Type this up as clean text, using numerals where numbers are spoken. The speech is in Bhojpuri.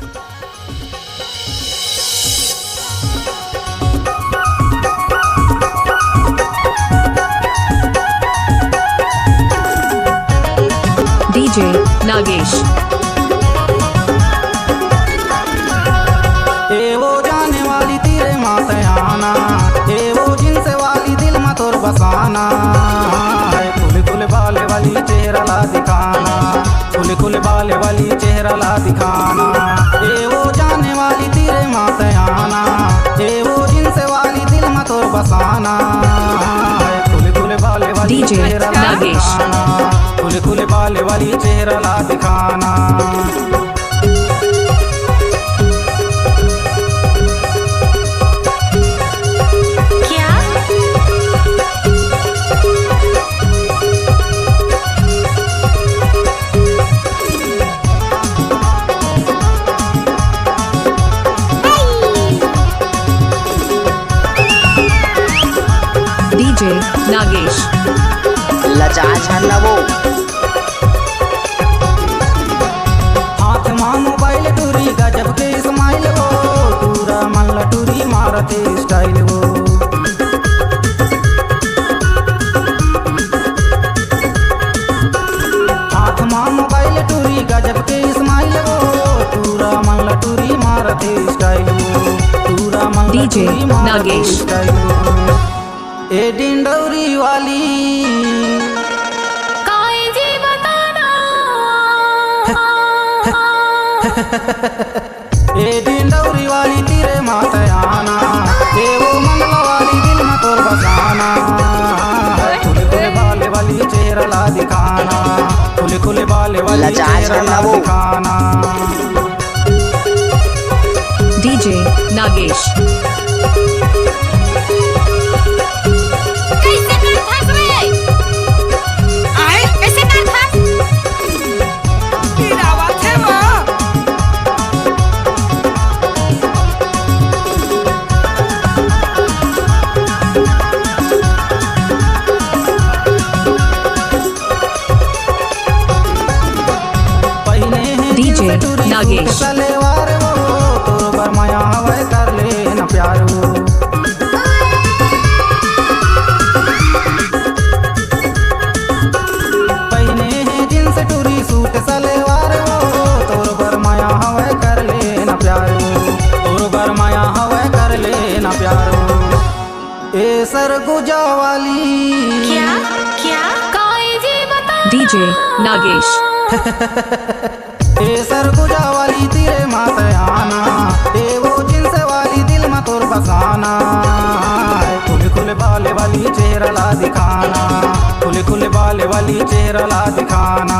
DJ नागेश। ए वो जाने वाली तेरे माते आना, ए वो जिनसे वाली दिल में तोर बसाना, खुले खुले बाले वाली चेहरा ला दिखाना, खुले खुले बाले वाली चेहरा ला दिखाना। ए वो जाने वाली तेरे माते आना, ए वो जिनसे वाली दिल में तोर बसाना, खुले खुले बाले वाली DJ चेहरा ला नागेश। दिखाना, खुले खुले बाले वाली चेहरा ला दिखाना। DJ नागेश। लजाज है ना वो। हाथ मां मोबाइल टूरी गजब के स्माइल वो, टूरा मन लटूरी मारते स्टाइल वो। हाथ मां मोबाइल टूरी गजब के स्माइल वो, टूरा मन लटूरी मारते स्टाइल वो, टूरा मन DJ लटूरी मारते नागेश। स्टाइल वो। ए डिंडौरी वाली ए डिंडौरी वाली तेरे माते आना, ए वो मंगला वाली दिल में तोर बसाना, खुले खुले बाले वाली चेहरा ला दिखाना, खुले खुले बाले वाली लजाज चेहरा है ना ला वो। दिखाना। DJ नागेश। DJ नागेश। सलेवार वो तोर बरमाया हवे कर ले न प्यार वो। पहने हैं जींस टूरी सूट सलेवार वो, तोर बरमाया हवे कर ले न प्यार वो, तोर बरमाया हवे कर ले न प्यार वो। ए सरगुजा वाली DJ नागेश। ए सरगुजा वाली तेरे माते आना, ए वो जिनसे वाली दिल में तोर बसाना, खुले खुले बाले वाली चेहरा ला दिखाना, खुले खुले बाले वाली चेहरा ला दिखाना।